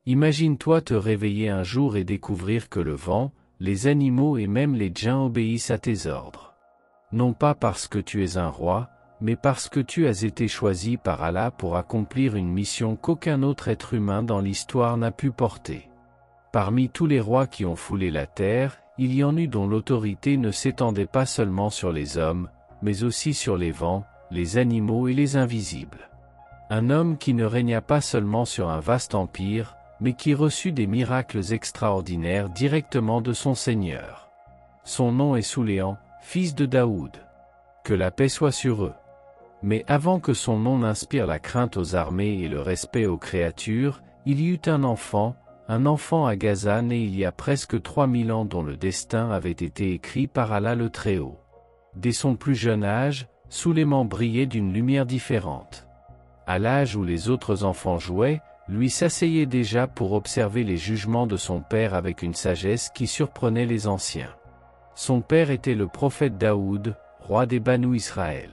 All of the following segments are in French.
Imagine-toi te réveiller un jour et découvrir que le vent, les animaux et même les djinns obéissent à tes ordres. Non pas parce que tu es un roi, mais parce que tu as été choisi par Allah pour accomplir une mission qu'aucun autre être humain dans l'histoire n'a pu porter. Parmi tous les rois qui ont foulé la terre, il y en eut dont l'autorité ne s'étendait pas seulement sur les hommes, mais aussi sur les vents, les animaux et les invisibles. Un homme qui ne régna pas seulement sur un vaste empire, mais qui reçut des miracles extraordinaires directement de son Seigneur. Son nom est Souléan, fils de Daoud. Que la paix soit sur eux. Mais avant que son nom n'inspire la crainte aux armées et le respect aux créatures, il y eut un enfant à Gaza né il y a presque 3000 ans dont le destin avait été écrit par Allah le Très-Haut. Dès son plus jeune âge, Souléman brillait d'une lumière différente. À l'âge où les autres enfants jouaient, lui s'asseyait déjà pour observer les jugements de son père avec une sagesse qui surprenait les anciens. Son père était le prophète Daoud, roi des Banu Israël.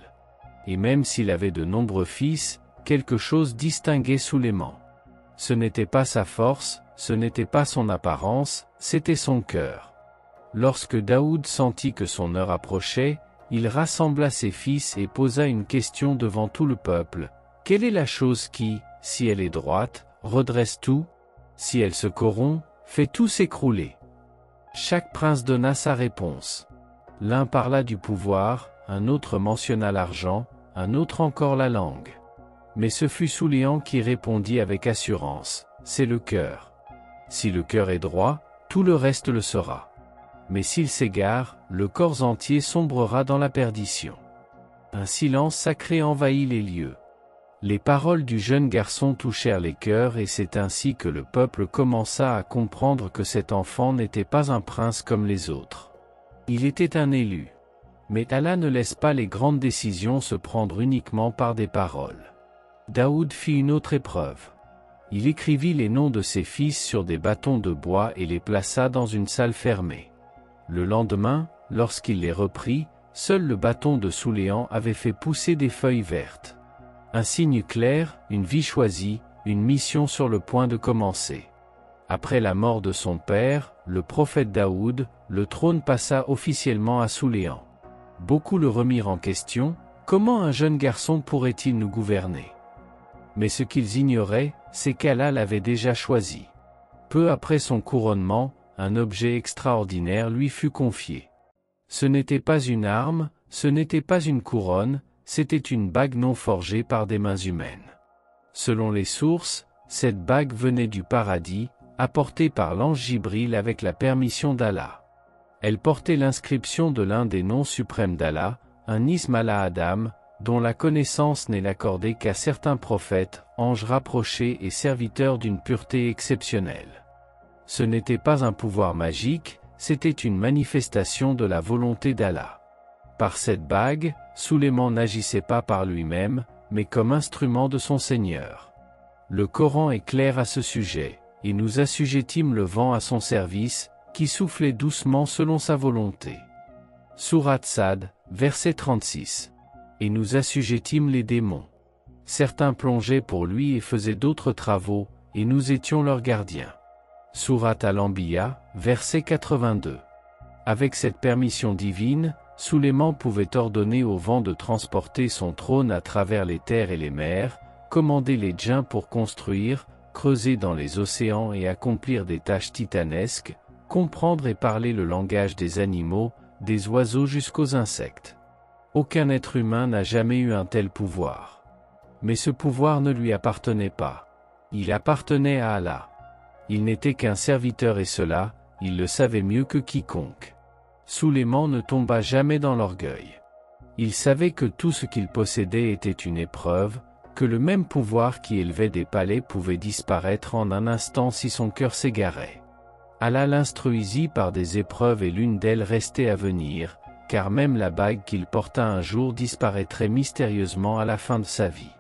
Et même s'il avait de nombreux fils, quelque chose distinguait Souléman. Ce n'était pas sa force, ce n'était pas son apparence, c'était son cœur. Lorsque Daoud sentit que son heure approchait, il rassembla ses fils et posa une question devant tout le peuple. Quelle est la chose qui, si elle est droite, redresse tout? Si elle se corrompt, fait tout s'écrouler? Chaque prince donna sa réponse. L'un parla du pouvoir, un autre mentionna l'argent, un autre encore la langue. Mais ce fut Souléan qui répondit avec assurance, c'est le cœur. Si le cœur est droit, tout le reste le sera. Mais s'il s'égare, le corps entier sombrera dans la perdition. Un silence sacré envahit les lieux. Les paroles du jeune garçon touchèrent les cœurs et c'est ainsi que le peuple commença à comprendre que cet enfant n'était pas un prince comme les autres. Il était un élu. Mais Allah ne laisse pas les grandes décisions se prendre uniquement par des paroles. Daoud fit une autre épreuve. Il écrivit les noms de ses fils sur des bâtons de bois et les plaça dans une salle fermée. Le lendemain, lorsqu'il les reprit, seul le bâton de Souléan avait fait pousser des feuilles vertes. Un signe clair, une vie choisie, une mission sur le point de commencer. Après la mort de son père, le prophète Daoud, le trône passa officiellement à Souléan. Beaucoup le remirent en question, comment un jeune garçon pourrait-il nous gouverner? Mais ce qu'ils ignoraient, c'est qu'Allah l'avait déjà choisi. Peu après son couronnement, un objet extraordinaire lui fut confié. Ce n'était pas une arme, ce n'était pas une couronne, c'était une bague non forgée par des mains humaines. Selon les sources, cette bague venait du paradis, apportée par l'ange Jibril avec la permission d'Allah. Elle portait l'inscription de l'un des noms suprêmes d'Allah, un ism Allah Adam, dont la connaissance n'est accordée qu'à certains prophètes, anges rapprochés et serviteurs d'une pureté exceptionnelle. Ce n'était pas un pouvoir magique, c'était une manifestation de la volonté d'Allah. Par cette bague, Souléman n'agissait pas par lui-même, mais comme instrument de son Seigneur. Le Coran est clair à ce sujet, et nous assujettîmes le vent à son service, qui soufflait doucement selon sa volonté. Sourate Sad, verset 36. Et nous assujettîmes les démons. Certains plongeaient pour lui et faisaient d'autres travaux, et nous étions leurs gardiens. Sourate Al-Anbiya, verset 82. Avec cette permission divine, Souléman pouvait ordonner au vent de transporter son trône à travers les terres et les mers, commander les djinns pour construire, creuser dans les océans et accomplir des tâches titanesques, comprendre et parler le langage des animaux, des oiseaux jusqu'aux insectes. Aucun être humain n'a jamais eu un tel pouvoir. Mais ce pouvoir ne lui appartenait pas. Il appartenait à Allah. Il n'était qu'un serviteur et cela, il le savait mieux que quiconque. Souléman ne tomba jamais dans l'orgueil. Il savait que tout ce qu'il possédait était une épreuve, que le même pouvoir qui élevait des palais pouvait disparaître en un instant si son cœur s'égarait. Allah l'instruisit par des épreuves et l'une d'elles restait à venir, car même la bague qu'il porta un jour disparaîtrait mystérieusement à la fin de sa vie.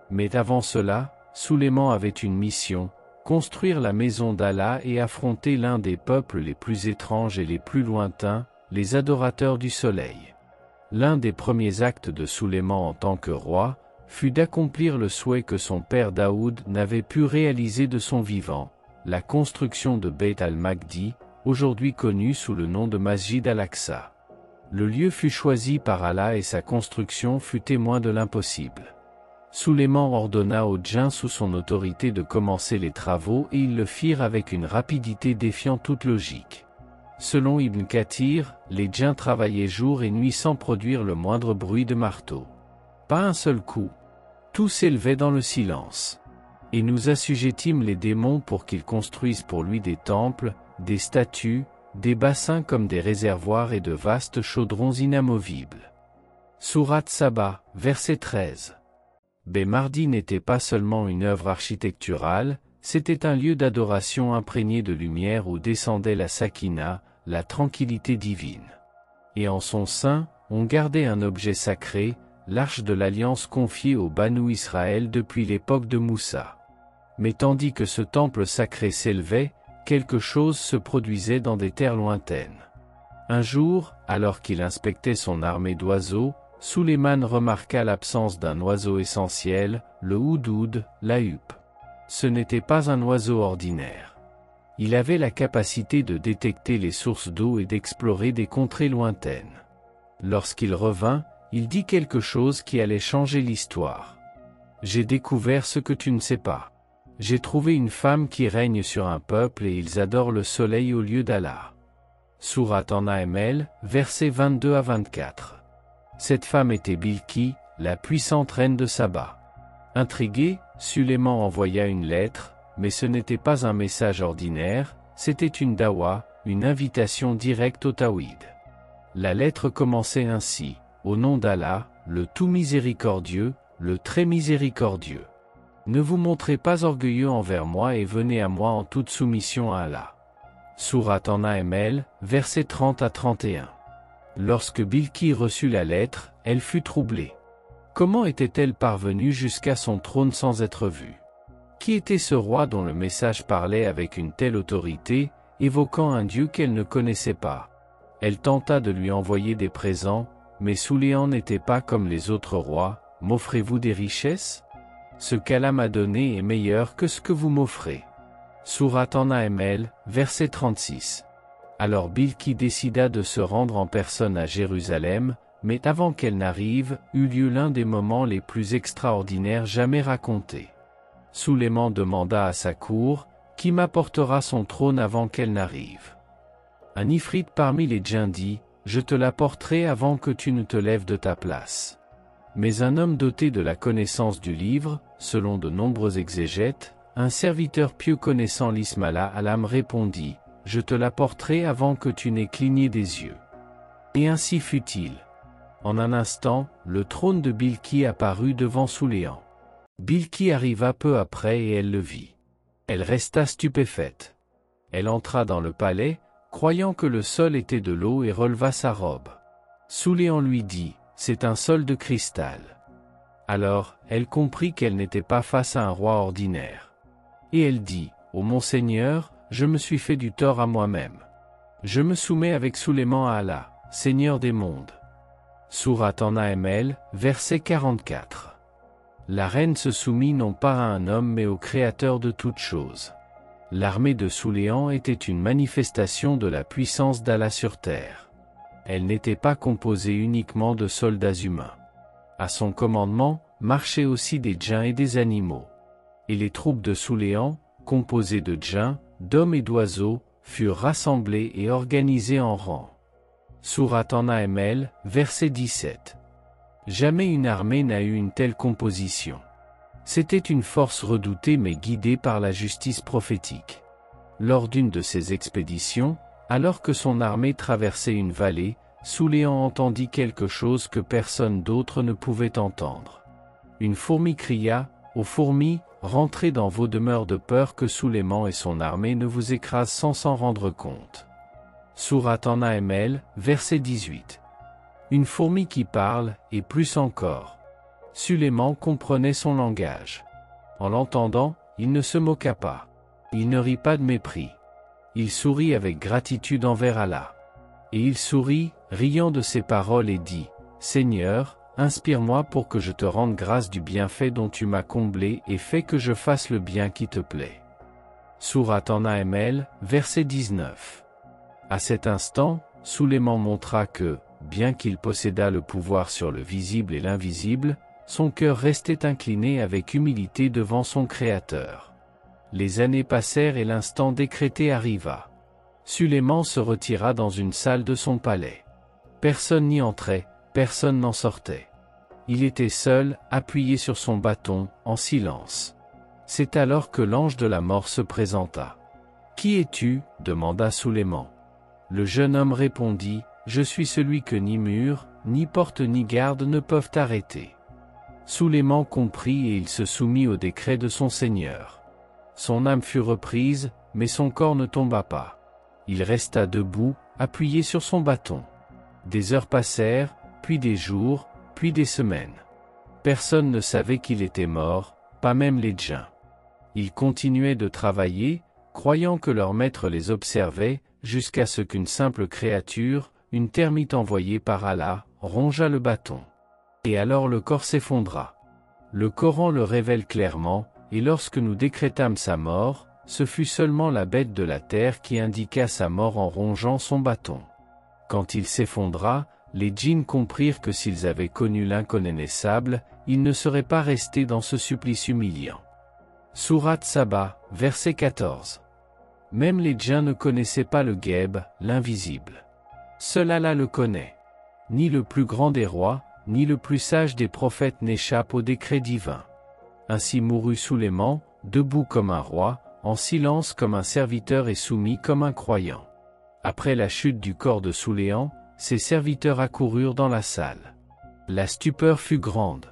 Mais avant cela, Souléman avait une mission, construire la maison d'Allah et affronter l'un des peuples les plus étranges et les plus lointains, les adorateurs du soleil. L'un des premiers actes de Souléman en tant que roi, fut d'accomplir le souhait que son père Daoud n'avait pu réaliser de son vivant, la construction de Beit al-Maqdi, aujourd'hui connu sous le nom de Masjid al-Aqsa. Le lieu fut choisi par Allah et sa construction fut témoin de l'impossible. Sulayman ordonna aux djinns sous son autorité de commencer les travaux et ils le firent avec une rapidité défiant toute logique. Selon Ibn Kathir, les djinns travaillaient jour et nuit sans produire le moindre bruit de marteau. Pas un seul coup. Tout s'élevait dans le silence. Et nous assujettîmes les démons pour qu'ils construisent pour lui des temples, des statues, des bassins comme des réservoirs et de vastes chaudrons inamovibles. Sourate Saba, verset 13. Mardi n'était pas seulement une œuvre architecturale, c'était un lieu d'adoration imprégné de lumière où descendait la sakina, la tranquillité divine. Et en son sein, on gardait un objet sacré, l'arche de l'alliance confiée au Banu Israël depuis l'époque de Moussa. Mais tandis que ce temple sacré s'élevait, quelque chose se produisait dans des terres lointaines. Un jour, alors qu'il inspectait son armée d'oiseaux, Sulayman remarqua l'absence d'un oiseau essentiel, le houdoud, la huppe. Ce n'était pas un oiseau ordinaire. Il avait la capacité de détecter les sources d'eau et d'explorer des contrées lointaines. Lorsqu'il revint, il dit quelque chose qui allait changer l'histoire. « J'ai découvert ce que tu ne sais pas. J'ai trouvé une femme qui règne sur un peuple et ils adorent le soleil au lieu d'Allah. » Sourate An-Naml, versets 22 à 24. Cette femme était Bilki, la puissante reine de Saba. Intrigué, Sulayman envoya une lettre, mais ce n'était pas un message ordinaire, c'était une dawa, une invitation directe au Tawhid. La lettre commençait ainsi, « Au nom d'Allah, le tout miséricordieux, le très miséricordieux. Ne vous montrez pas orgueilleux envers moi et venez à moi en toute soumission à Allah. » Sourate An-Naml, versets 30 à 31. Lorsque Bilki reçut la lettre, elle fut troublée. Comment était-elle parvenue jusqu'à son trône sans être vue? Qui était ce roi dont le message parlait avec une telle autorité, évoquant un dieu qu'elle ne connaissait pas? Elle tenta de lui envoyer des présents, mais Sulayman n'était pas comme les autres rois. « M'offrez-vous des richesses? Ce qu'Allah m'a donné est meilleur que ce que vous m'offrez. » Sourate An-Naml, verset 36. Alors Bilki décida de se rendre en personne à Jérusalem, mais avant qu'elle n'arrive, eut lieu l'un des moments les plus extraordinaires jamais racontés. Sulayman demanda à sa cour, « Qui m'apportera son trône avant qu'elle n'arrive ?» Un ifrit parmi les djinns dit, « Je te l'apporterai avant que tu ne te lèves de ta place. » Mais un homme doté de la connaissance du livre, selon de nombreux exégètes, un serviteur pieux connaissant l'Ismala Alam répondit, « Je te l'apporterai avant que tu n'aies cligné des yeux. » Et ainsi fut-il. En un instant, le trône de Bilki apparut devant Sulayman. Bilki arriva peu après et elle le vit. Elle resta stupéfaite. Elle entra dans le palais, croyant que le sol était de l'eau et releva sa robe. Sulayman lui dit, « C'est un sol de cristal. » Alors, elle comprit qu'elle n'était pas face à un roi ordinaire. Et elle dit, « Ô mon Seigneur, je me suis fait du tort à moi-même. Je me soumets avec Sulayman à Allah, Seigneur des mondes. » Sourate An-Naml, verset 44. La reine se soumit non pas à un homme mais au Créateur de toutes choses. L'armée de Sulayman était une manifestation de la puissance d'Allah sur terre. Elle n'était pas composée uniquement de soldats humains. À son commandement, marchaient aussi des djinns et des animaux. Et les troupes de Sulayman, composées de djinns, d'hommes et d'oiseaux, furent rassemblées et organisées en rang. Sourate An-Naml, verset 17. Jamais une armée n'a eu une telle composition. C'était une force redoutée mais guidée par la justice prophétique. Lors d'une de ces expéditions, alors que son armée traversait une vallée, Sulayman entendit quelque chose que personne d'autre ne pouvait entendre. Une fourmi cria, « Ô fourmis, rentrez dans vos demeures de peur que Sulayman et son armée ne vous écrasent sans s'en rendre compte. » Sourate An-Naml, verset 18. Une fourmi qui parle, et plus encore. Sulayman comprenait son langage. En l'entendant, il ne se moqua pas. Il ne rit pas de mépris. Il sourit avec gratitude envers Allah. Et il sourit, riant de ses paroles et dit, « Seigneur, inspire-moi pour que je te rende grâce du bienfait dont tu m'as comblé et fais que je fasse le bien qui te plaît. » Sourate An-Naml, verset 19. À cet instant, Sulayman montra que, bien qu'il possédât le pouvoir sur le visible et l'invisible, son cœur restait incliné avec humilité devant son Créateur. Les années passèrent et l'instant décrété arriva. Sulayman se retira dans une salle de son palais. Personne n'y entrait, personne n'en sortait. Il était seul, appuyé sur son bâton, en silence. C'est alors que l'ange de la mort se présenta. « Qui es-tu » demanda Sulayman. Le jeune homme répondit, « Je suis celui que ni mur, ni porte ni garde ne peuvent arrêter. » Sulayman comprit et il se soumit au décret de son Seigneur. Son âme fut reprise, mais son corps ne tomba pas. Il resta debout, appuyé sur son bâton. Des heures passèrent, puis des jours, puis des semaines. Personne ne savait qu'il était mort, pas même les djinns. Ils continuaient de travailler, croyant que leur maître les observait, jusqu'à ce qu'une simple créature, une termite envoyée par Allah, rongea le bâton. Et alors le corps s'effondra. Le Coran le révèle clairement, et lorsque nous décrétâmes sa mort, ce fut seulement la bête de la terre qui indiqua sa mort en rongeant son bâton. Quand il s'effondra, les djinns comprirent que s'ils avaient connu l'inconnaissable, ils ne seraient pas restés dans ce supplice humiliant. Sourate Saba, verset 14. Même les djinns ne connaissaient pas le Ghaib, l'invisible. Seul Allah le connaît. Ni le plus grand des rois, ni le plus sage des prophètes n'échappe au décret divin. Ainsi mourut Sulayman, debout comme un roi, en silence comme un serviteur et soumis comme un croyant. Après la chute du corps de Sulayman, ses serviteurs accoururent dans la salle. La stupeur fut grande.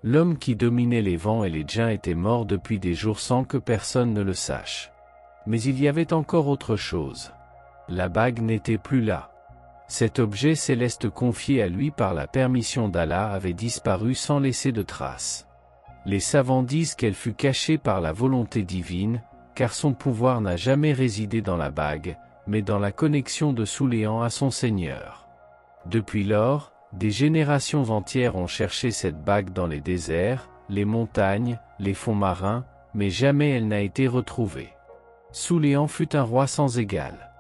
L'homme qui dominait les vents et les djinns était mort depuis des jours sans que personne ne le sache. Mais il y avait encore autre chose. La bague n'était plus là. Cet objet céleste confié à lui par la permission d'Allah avait disparu sans laisser de traces. Les savants disent qu'elle fut cachée par la volonté divine, car son pouvoir n'a jamais résidé dans la bague, mais dans la connexion de Sulayman à son Seigneur. Depuis lors, des générations entières ont cherché cette bague dans les déserts, les montagnes, les fonds marins, mais jamais elle n'a été retrouvée. Sulayman fut un roi sans égal.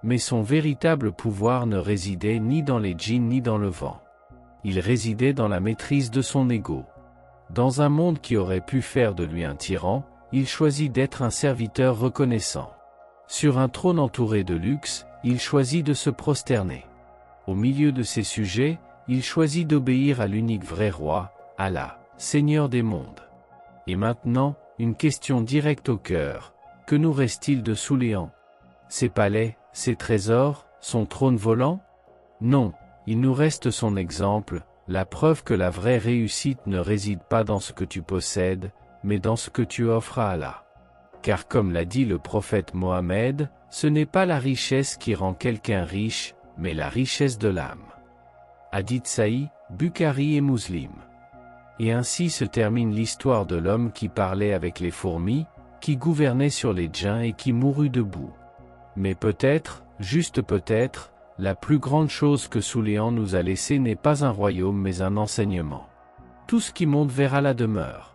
Mais son véritable pouvoir ne résidait ni dans les djinns ni dans le vent. Il résidait dans la maîtrise de son ego. Dans un monde qui aurait pu faire de lui un tyran, il choisit d'être un serviteur reconnaissant. Sur un trône entouré de luxe, il choisit de se prosterner. Au milieu de ses sujets, il choisit d'obéir à l'unique vrai roi, Allah, Seigneur des mondes. Et maintenant, une question directe au cœur. Que nous reste-t-il de Sulayman? Ses palais, ses trésors, son trône volant? Non, il nous reste son exemple, la preuve que la vraie réussite ne réside pas dans ce que tu possèdes, mais dans ce que tu offres à Allah. Car comme l'a dit le prophète Mohammed, ce n'est pas la richesse qui rend quelqu'un riche, mais la richesse de l'âme. Hadith Sahih, Bukhari et Muslim. Et ainsi se termine l'histoire de l'homme qui parlait avec les fourmis, qui gouvernait sur les djinns et qui mourut debout. Mais peut-être, juste peut-être, la plus grande chose que Sulayman nous a laissée n'est pas un royaume mais un enseignement. Tout ce qui monte vers Allah demeure.